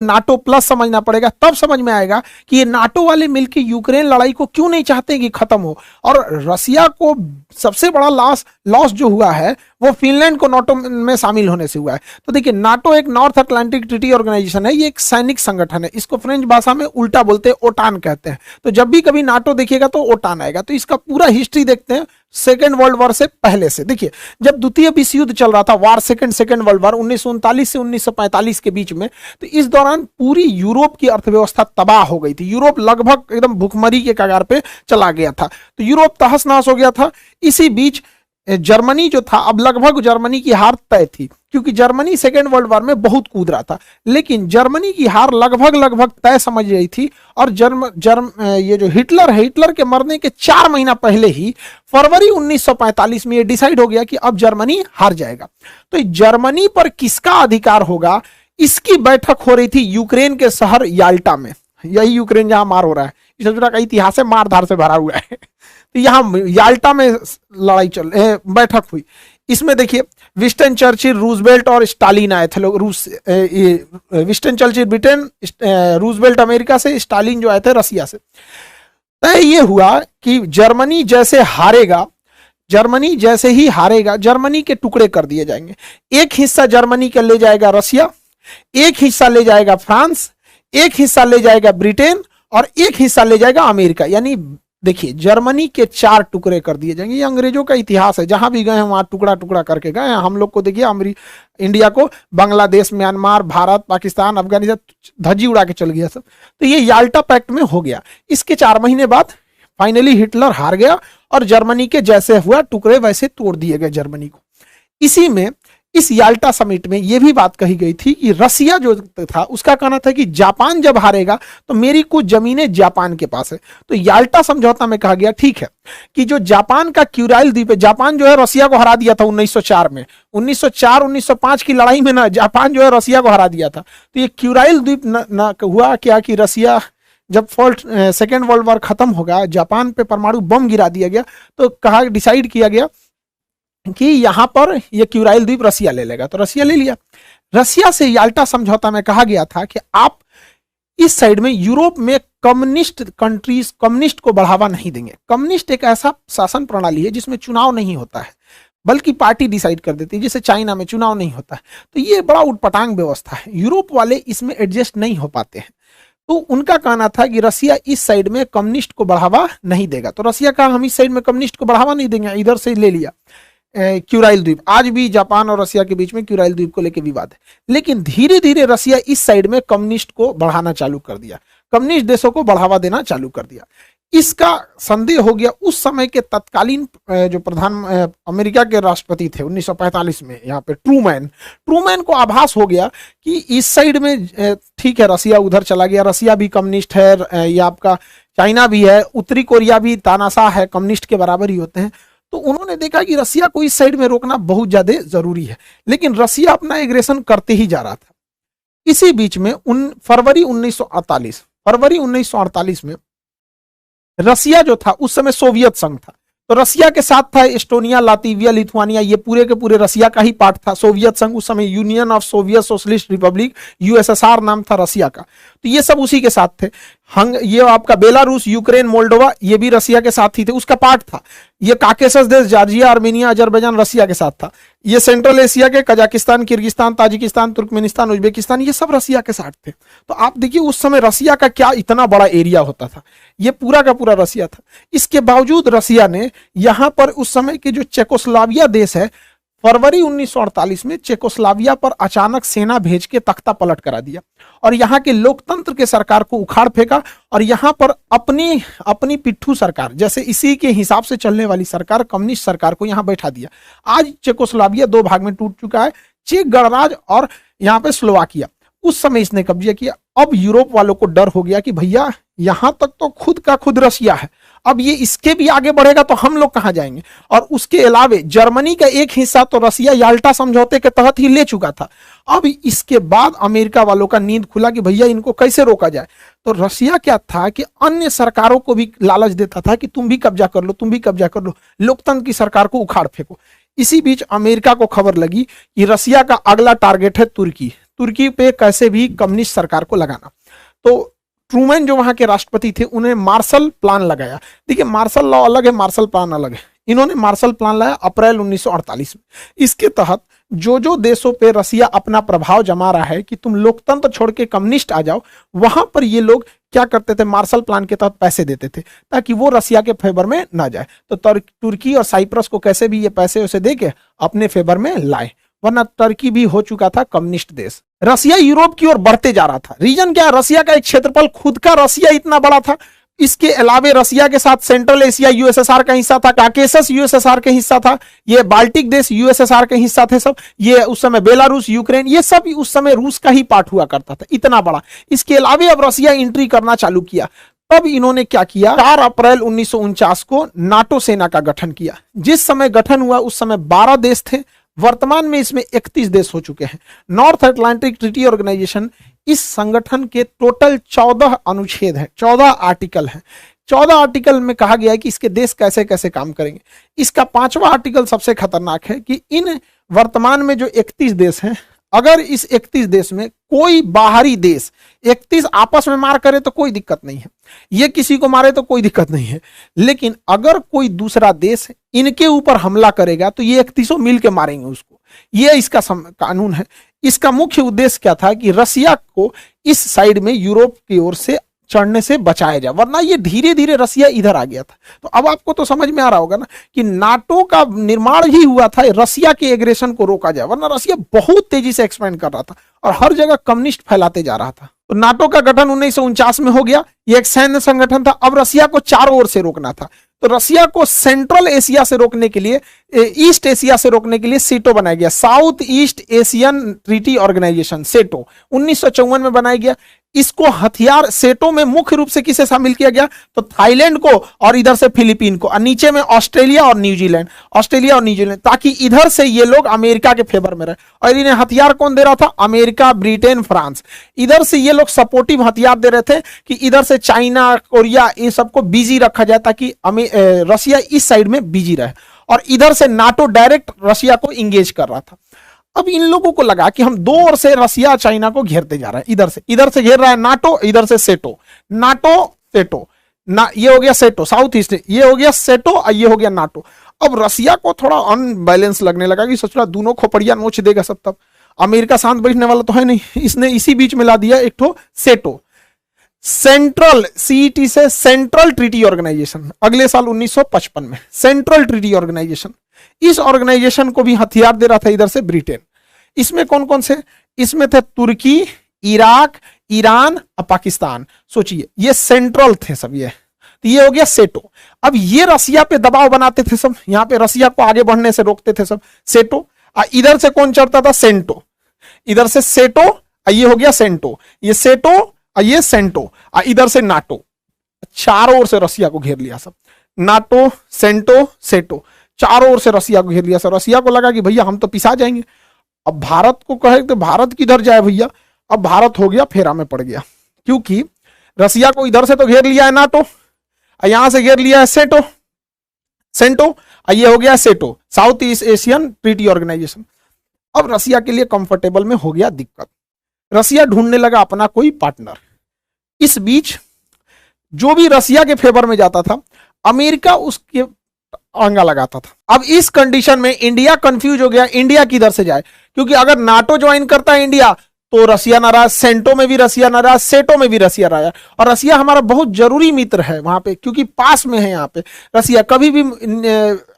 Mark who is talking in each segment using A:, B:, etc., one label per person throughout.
A: NATO plus समझना पड़ेगा, तब समझ में आएगा कि ये नाटो वाले मिलकर यूक्रेन लड़ाई को क्यों नहीं चाहते कि खत्म हो। और रसिया को सबसे बड़ा लॉस जो हुआ है वो फिनलैंड को नाटो में शामिल होने से हुआ है। तो देखिए, नाटो एक नॉर्थ अटलांटिक ट्रीटी ऑर्गेनाइजेशन है, ये एक सैनिक संगठन है, इसको फ्रेंच भाषा में उल्टा बोलते हैं, ओटान कहते हैं। तो जब भी कभी नाटो देखिएगा तो ओटान आएगा। तो इसका पूरा हिस्ट्री देखते हैं सेकेंड वर्ल्ड वॉर से पहले से। देखिए, जब द्वितीय विश्व युद्ध चल रहा था, वार सेकेंड वर्ल्ड वॉर 1939 से 1945 के बीच में, तो इस दौरान पूरी यूरोप की अर्थव्यवस्था तबाह हो गई थी। यूरोप लगभग एकदम भुखमरी के कगार पे चला गया था, तो यूरोप तहस नहस हो गया था। इसी बीच जर्मनी जो था, अब लगभग जर्मनी की हार तय थी, क्योंकि जर्मनी सेकेंड वर्ल्ड वॉर में बहुत कूद रहा था, लेकिन जर्मनी की हार लगभग तय समझ रही थी। और ये जो हिटलर है, हिटलर के मरने के 4 महीना पहले ही फरवरी 1945 में ये डिसाइड हो गया कि अब जर्मनी हार जाएगा। तो जर्मनी पर किसका अधिकार होगा, इसकी बैठक हो रही थी यूक्रेन के शहर याल्टा में। यही यूक्रेन जहां मार हो रहा है, इस का इतिहास है, मार धार से भरा हुआ है। तो यहां याल्टा में बैठक हुई। इसमें देखिए, विंस्टन चर्चिल, रूजवेल्ट और स्टालिन आए थे लोग। Winston Churchill Britain, Roosevelt America से, स्टालिन जो आए थे रसिया से। तय ये हुआ कि जर्मनी जैसे ही हारेगा, जर्मनी के टुकड़े कर दिए जाएंगे। एक हिस्सा जर्मनी का ले जाएगा रसिया, एक हिस्सा ले जाएगा फ्रांस, एक हिस्सा ले जाएगा ब्रिटेन और एक हिस्सा ले जाएगा अमेरिका। यानी देखिए, जर्मनी के 4 टुकड़े कर दिए जाएंगे। ये अंग्रेजों का इतिहास है, जहां भी गए हैं वहां टुकड़ा टुकड़ा करके गए हैं। हम लोग को देखिए, इंडिया को बांग्लादेश, म्यांमार, भारत, पाकिस्तान, अफगानिस्तान धज्जी उड़ा के चल गया सब। तो ये याल्टा पैक्ट में हो गया। इसके 4 महीने बाद फाइनली हिटलर हार गया और जर्मनी के जैसे हुआ टुकड़े वैसे तोड़ दिए गए जर्मनी को। इसी में, इस याल्टा समिट में यह भी बात कही गई थी कि रसिया जो था उसका कहना था कि जापान जब हारेगा तो मेरी कुछ जमीनें जापान के पास है। तो याल्टा समझौता में कहा गया ठीक है कि जो जापान का क्यूराइल द्वीप है, जापान जो है रसिया को हरा दिया था 1904 में, 1904-1905 की लड़ाई में ना जापान जो है रसिया को हरा दिया था। तो ये क्यूराइल द्वीप ना हुआ क्या कि रसिया जब सेकेंड वर्ल्ड वॉर खत्म होगा, जापान पे परमाणु बम गिरा दिया गया, तो कहा डिसाइड किया गया कि यहां पर यह क्यूराइल द्वीप रसिया ले लेगा। तो रसिया ले लिया। रसिया से याल्टा समझौता में कहा गया था कि आप इस साइड में यूरोप में कम्युनिस्ट को बढ़ावा नहीं देंगे। कम्युनिस्ट एक ऐसा शासन प्रणाली है जिसमें चुनाव नहीं होता है, बल्कि पार्टी डिसाइड कर देती है, जैसे चाइना में चुनाव नहीं होता है। तो ये बड़ा उटपटांग व्यवस्था है, यूरोप वाले इसमें एडजस्ट नहीं हो पाते हैं। तो उनका कहना था कि रसिया इस साइड में कम्युनिस्ट को बढ़ावा नहीं देगा। तो रसिया कहा हम इस साइड में कम्युनिस्ट को बढ़ावा नहीं देंगे, इधर से ले लिया क्यूराइल द्वीप। आज भी जापान और रसिया के बीच में क्यूराइल द्वीप को लेकर विवाद है, लेकिन धीरे धीरे रसिया इस साइड में कम्युनिस्ट को बढ़ाना चालू कर दिया, कम्युनिस्ट देशों को बढ़ावा देना चालू कर दिया। इसका संदेह हो गया उस समय के तत्कालीन जो अमेरिका के राष्ट्रपति थे 1945 में, यहाँ पे ट्रूमैन को आभास हो गया कि इस साइड में ठीक है रसिया उधर चला गया, रसिया भी कम्युनिस्ट है, ये आपका चाइना भी है, उत्तरी कोरिया भी तानाशाह है, कम्युनिस्ट के बराबर ही होते हैं। तो उन्होंने देखा कि रसिया को इस साइड में रोकना बहुत ज्यादा जरूरी है, लेकिन रसिया अपना एग्रेशन करते ही जा रहा था। इसी बीच में फरवरी 1948 में रसिया जो था उस समय सोवियत संघ था, तो रसिया के साथ था एस्टोनिया, लातविया, लिथुआनिया, ये पूरे के पूरे रसिया का ही पार्ट था। सोवियत संघ उस समय union of Soviet socialist Republic, USSR नाम था रसिया का, तो ये सब उसी के साथ थे। ये आपका बेलारूस, यूक्रेन, मोल्डोवा, ये भी रसिया के साथ ही थे, उसका पार्ट था। ये काकेशस देश, जॉर्जिया, आर्मेनिया, अजरबैजान रसिया के साथ था। ये सेंट्रल एशिया के Kazakhstan, Kyrgyzstan, Tajikistan, Turkmenistan, Uzbekistan, ये सब रसिया के साथ थे। तो आप देखिए उस समय रसिया का क्या इतना बड़ा एरिया होता था, ये पूरा का पूरा रसिया था। इसके बावजूद रसिया ने यहां पर उस समय के जो चेकोस्लोवाकिया देश है, फरवरी 1948 में चेकोस्लोवाकिया पर अचानक सेना भेज के तख्ता पलट करा दिया और यहाँ के लोकतंत्र के सरकार को उखाड़ फेंका और यहाँ पर अपनी पिट्ठू सरकार, जैसे इसी के हिसाब से चलने वाली सरकार, कम्युनिस्ट सरकार को यहाँ बैठा दिया। आज चेकोस्लोवाकिया 2 भाग में टूट चुका है, चेक गणराज्य और यहाँ पे स्लोवाकिया। उस समय इसने कब्जा किया। अब यूरोप वालों को डर हो गया कि भैया यहां तक तो खुद का खुद रसिया है, अब ये इसके भी आगे बढ़ेगा तो हम लोग कहां जाएंगे। और उसके अलावे जर्मनी का एक हिस्सा तो रसिया याल्टा समझौते के तहत ही ले चुका था। अब इसके बाद अमेरिका वालों का नींद खुला कि भैया इनको कैसे रोका जाए। तो रसिया क्या था कि अन्य सरकारों को भी लालच देता था कि तुम भी कब्जा कर लो, तुम भी कब्जा कर लो, लोकतंत्र की सरकार को उखाड़ फेंको। इसी बीच अमेरिका को खबर लगी कि रसिया का अगला टारगेट है तुर्की। तुर्की पे कैसे भी कम्युनिस्ट सरकार को लगाना। तो ट्रूमैन जो वहां के राष्ट्रपति थे, उन्हें मार्शल प्लान लगाया। देखिए, मार्शल लॉ अलग है, मार्शल प्लान अलग है। इन्होंने मार्शल प्लान लाया अप्रैल 1948 में। इसके तहत जो देशों पे रसिया अपना प्रभाव जमा रहा है कि तुम लोकतंत्र छोड़ के कम्युनिस्ट आ जाओ, वहां पर ये लोग क्या करते थे, मार्शल प्लान के तहत पैसे देते थे ताकि वो रसिया के फेवर में ना जाए। तो तुर्की और साइप्रस को कैसे भी ये पैसे उसे दे के अपने फेवर में लाए, वरना तुर्की भी हो चुका था कम्युनिस्ट देश। रसिया यूरोप की ओर बढ़ते जा रहा था। रीजन क्या है, रसिया का एक क्षेत्रफल खुद का रसिया इतना बड़ा था, इसके अलावे रसिया के साथ सेंट्रल एशिया यूएसएसआर का हिस्सा था, काकेसस यूएसएसआर का हिस्सा था, ये बाल्टिक देश यूएसएसआर के हिस्सा थे सब, ये उस समय बेलारूस, यूक्रेन, ये सब उस समय रूस का ही पार्ट हुआ करता था, इतना बड़ा। इसके अलावे अब रसिया एंट्री करना चालू किया। तब इन्होंने क्या किया, 4 अप्रैल 1949 को नाटो सेना का गठन किया। जिस समय गठन हुआ उस समय 12 देश थे, वर्तमान में इसमें 31 देश हो चुके हैं। नॉर्थ अटलांटिक ट्रीटी ऑर्गेनाइजेशन, इस संगठन के टोटल 14 अनुच्छेद हैं, 14 आर्टिकल हैं। 14 आर्टिकल में कहा गया है कि इसके देश कैसे कैसे काम करेंगे। इसका 5वां आर्टिकल सबसे खतरनाक है कि इन वर्तमान में जो 31 देश हैं, अगर इस 31 देश में कोई बाहरी देश 31 आपस में मार करे तो कोई दिक्कत नहीं है, ये किसी को मारे तो कोई दिक्कत नहीं है, लेकिन अगर कोई दूसरा देश इनके ऊपर हमला करेगा तो ये 31 मिल के मारेंगे उसको। ये इसका कानून है। इसका मुख्य उद्देश्य क्या था कि रसिया को इस साइड में यूरोप की ओर से चढ़ने से बचाया जाए, वरना ये धीरे धीरे रसिया इधर आ गया था। तो अब आपको तो समझ में आ रहा होगा ना कि नाटो का निर्माण ही हुआ था रसिया के एग्रेशन को रोका जाए, वरना रसिया बहुत तेजी से एक्सपेंड कर रहा था और हर जगह कम्युनिस्ट फैलाते जा रहा था। तो नाटो का गठन 1949 में हो गया। ये एक सैन्य संगठन था। अब रसिया को चारों ओर से रोकना था। तो रसिया को सेंट्रल एशिया से रोकने के लिए, ईस्ट एशिया से रोकने के लिए सेटो बनाया गया, south east Asian treaty organisation, SEATO 1954 में बनाया गया। इसको हथियार, सेटो में मुख्य रूप से किसे शामिल किया गया, तो थाईलैंड को और इधर से फिलीपीन को, और नीचे में ऑस्ट्रेलिया और न्यूजीलैंड, ताकि इधर से ये लोग अमेरिका के फेवर में रहे। और इन्हें हथियार कौन दे रहा था, अमेरिका, ब्रिटेन, फ्रांस। इधर से ये लोग सपोर्टिव हथियार दे रहे थे कि इधर से चाइना, कोरिया, इन सबको बिजी रखा जाए ताकि रसिया इस साइड में बिजी रहे। और इधर से नाटो डायरेक्ट रसिया को इंगेज कर रहा था। अब इन लोगों को लगा कि हम दो ओर से रसिया चाइना को घेरते जा रहे हैं, इधर से घेर रहा है नाटो, इधर से सेटो, नाटो सेटो ना, ये हो गया सेटो साउथ ईस्ट, ये हो गया सेटो और ये हो गया नाटो। अब रसिया को थोड़ा अनबैलेंस लगने लगा कि सोच रहा दोनों खोपड़िया नोच देगा सब। तब अमेरिका शांत बैठने वाला तो है नहीं, इसने इसी बीच में ला दिया एक ठो सेटो, सेंट्रल, सीईटी से सेंट्रल ट्रीटी ऑर्गेनाइजेशन, अगले साल 1955 में सेंट्रल ट्रीटी ऑर्गेनाइजेशन। इस ऑर्गेनाइजेशन को भी हथियार दे रहा था इधर से ब्रिटेन। इसमें कौन कौन से, इसमें थे तुर्की, इराक, ईरान और पाकिस्तान। सोचिए ये सेंट्रल थे सब। ये हो गया सेटो। अब ये रसिया पे दबाव बनाते थे सब, यहां पे रसिया को आगे बढ़ने से रोकते थे सब, सेटो। इधर से कौन चढ़ता था, सेंटो, इधर से सेटो, ये हो गया सेंटो, ये सेटो, ये सेंटो, इधर से नाटो। चारों ओर से रसिया को घेर लिया सब, नाटो, सेंटो, सेटो, चारों ओर से रसिया को घेर लिया सब। रसिया को लगा कि भैया हम तो पिसा जाएंगे। अब भारत को कहे तो भारत किधर जाए भैया। अब भारत हो गया फेरा में पड़ गया, क्योंकि रसिया को इधर से तो घेर लिया है नाटो, यहां से घेर लिया है सेटो, सेंटो, ये हो गया SEATO, south east Asian treaty organisation. अब रसिया के लिए कंफर्टेबल में हो गया दिक्कत, रसिया ढूंढने लगा अपना कोई पार्टनर। इस बीच जो भी रसिया के फेवर में जाता था, अमेरिका उसके अंगा लगाता था। अब इस कंडीशन में इंडिया कंफ्यूज हो गया, इंडिया किधर से जाए, क्योंकि अगर नाटो ज्वाइन करता है इंडिया तो रसिया नाराज, सेंटो में भी रसिया नाराज, सेटो में भी रसिया नाराज। और रसिया हमारा बहुत जरूरी मित्र है वहां पे, क्योंकि पास में है यहाँ पे रसिया, कभी भी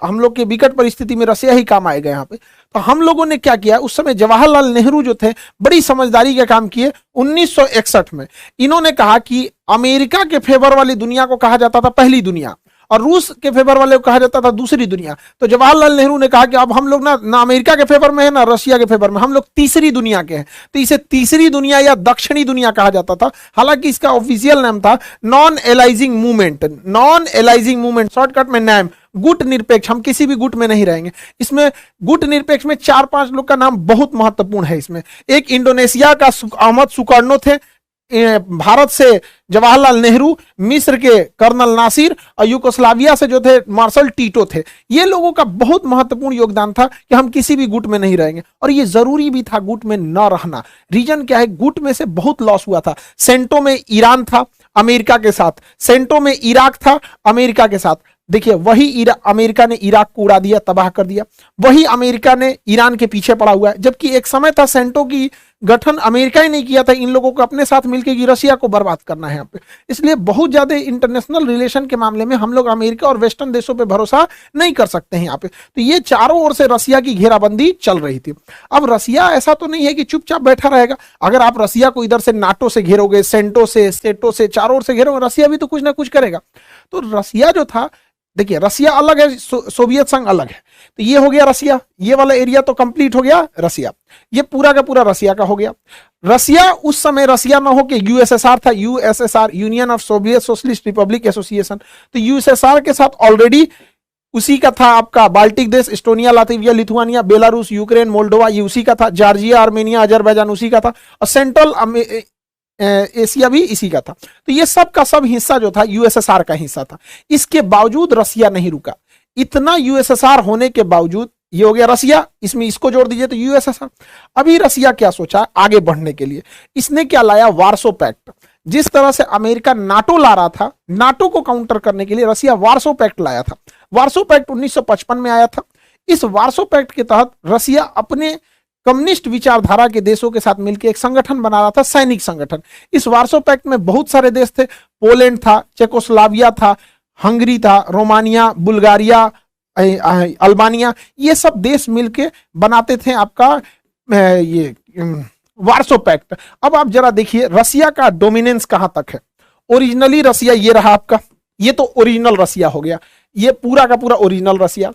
A: हम लोग के विकट परिस्थिति में रसिया ही काम आएगा यहाँ पे। तो हम लोगों ने क्या किया, उस समय जवाहरलाल नेहरू जो थे बड़ी समझदारी का काम किए। 1961 में इन्होंने कहा कि अमेरिका के फेवर वाली दुनिया को कहा जाता था पहली दुनिया, और रूस के फेवर वाले को कहा जाता था दूसरी दुनिया। तो जवाहरलाल नेहरू ने कहा कि अब हम लोग ना अमेरिका के फेवर में है ना रसिया के फेवर में, हम लोग तीसरी दुनिया के हैं। तो इसे तीसरी दुनिया या दक्षिणी दुनिया कहा जाता था। हालांकि इसका ऑफिशियल नाम था non aliasing movement, non aliasing movement, shortcut में नाम गुट निरपेक्ष। हम किसी भी गुट में नहीं रहेंगे। इसमें गुट निरपेक्ष में 4-5 लोग का नाम बहुत महत्वपूर्ण है। इसमें एक इंडोनेशिया का अहमद सुकर्नो थे, भारत से जवाहरलाल नेहरू, मिस्र के कर्नल नासिर और यूगोस्लाविया से जो थे मार्शल टीटो थे। ये लोगों का बहुत महत्वपूर्ण योगदान था कि हम किसी भी गुट में नहीं रहेंगे, और ये जरूरी भी था गुट में न रहना। रीजन क्या है, गुट में से बहुत लॉस हुआ था। सेंटो में ईरान था अमेरिका के साथ, सेंटो में इराक था अमेरिका के साथ। देखिए वही अमेरिका ने इराक को उड़ा दिया, तबाह कर दिया। वही अमेरिका ने ईरान के पीछे पड़ा हुआ है, जबकि एक समय था सेंटो की गठन अमेरिका ही नहीं किया था, इन लोगों को अपने साथ मिलकर कि रसिया को बर्बाद करना है यहाँ पे। इसलिए बहुत ज्यादा इंटरनेशनल रिलेशन के मामले में हम लोग अमेरिका और वेस्टर्न देशों पे भरोसा नहीं कर सकते हैं यहाँ पे। तो ये चारों ओर से रसिया की घेराबंदी चल रही थी। अब रसिया ऐसा तो नहीं है कि चुपचाप बैठा रहेगा। अगर आप रसिया को इधर से नाटो से घेरोगे, सेंटो से, स्टेटो से, चारों ओर से घेरोगे, रसिया भी तो कुछ ना कुछ करेगा। तो रसिया जो था, देखिए रसिया अलग है, सोवियत संघ अलग है। तो ये हो गया रसिया, ये वाला एरिया तो कंप्लीट हो गया रसिया, ये पूरा का पूरा रसिया का हो गया। रसिया उस समय रसिया ना हो के यूएसएसआर था, USSR, union of Soviet socialist Republic association. तो यूएसएसआर के साथ ऑलरेडी उसी का था आपका बाल्टिक देश, Estonia, Latvia, Lithuania, Belarus, Ukraine, Moldova, ये उसी का था। जॉर्जिया, आर्मेनिया, अजरबैजान उसी का था, और सेंट्रल एशिया भी इसी का था। तो ये सब का सब हिस्सा जो था यूएसएसआर का हिस्सा था। इसके बावजूद रसिया नहीं रुका। इतना यूएसएसआर होने के बावजूद, ये हो गया रसिया, इसमें इसको जोड़ दीजिए तो यूएसएसआर। अभी रसिया क्या सोचा आगे बढ़ने के लिए, इसने क्या लाया, वार्सो पैक्ट। जिस तरह से अमेरिका नाटो ला रहा था, नाटो को काउंटर करने के लिए रसिया वार्सो पैक्ट लाया था। वार्सो पैक्ट 1955 में आया था। इस वार्सो पैक्ट के तहत रसिया अपने कम्युनिस्ट विचारधारा के देशों के साथ मिलकर एक संगठन बना रहा था, सैनिक संगठन। इस वार्सो पैक्ट में बहुत सारे देश थे, पोलैंड था, चेकोस्लोवाकिया था, हंगरी था, रोमानिया, बुल्गारिया, अल्बानिया, ये सब देश मिलके बनाते थे आपका ये वार्सो पैक्ट। अब आप जरा देखिए रसिया का डोमिनेंस कहां तक है। ओरिजिनली रसिया ये रहा आपका, ये तो ओरिजिनल रसिया हो गया, ये पूरा का पूरा ओरिजिनल रसिया।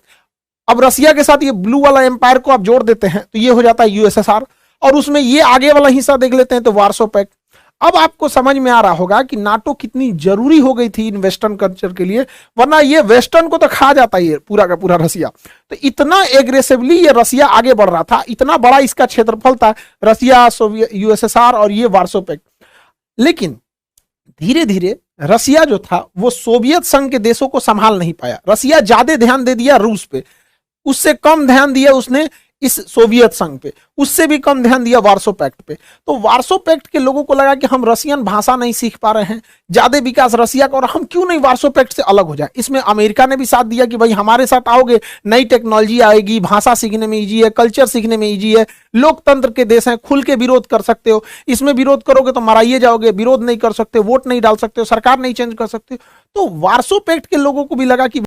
A: अब रसिया के साथ ये ब्लू वाला एम्पायर को आप जोड़ देते हैं तो ये हो जाता है यूएसएसआर, और उसमें ये आगे वाला हिस्सा देख लेते हैं तो वार्सो पैक्ट। अब आपको समझ में आ रहा होगा कि नाटो कितनी जरूरी हो गई थी इन वेस्टर्न कल्चर के लिए, वरना ये वेस्टर्न को तो खा जाता है पूरा का पूरा रसिया। तो इतना एग्रेसिवली ये रसिया आगे बढ़ रहा था, इतना बड़ा इसका क्षेत्रफल था, रसिया, यूएसएसआर और ये वार्सो पैक्ट। लेकिन धीरे धीरे रसिया जो था वो सोवियत संघ के देशों को संभाल नहीं पाया। रसिया ज्यादा ध्यान दे दिया रूस पे, उससे कम ध्यान दिया उसने इस सोवियत संघ पे, उससे भी कम ध्यान दिया वार्सो पैक्ट पे। तो वार्सो पैक्ट के लोगों को लगा कि हम रसियन भाषा नहीं सीख पा रहे हैं, ज्यादा विकास रसिया का, और हम क्यों नहीं वार्सो पैक्ट से अलग हो जाए। इसमें अमेरिका ने भी साथ दिया कि भाई हमारे साथ आओगे, नई टेक्नोलॉजी आएगी, भाषा सीखने में इजी है, कल्चर सीखने में इजी है, लोकतंत्र के देश हैं, खुल के विरोध कर सकते हो, इसमें विरोध करोगे तो मराइए जाओगे, विरोध नहीं कर सकते, वोट नहीं डाल सकते हो, सरकार नहीं चेंज कर सकते। तो वार्सो पैक्ट के लोगों को भी लगा कि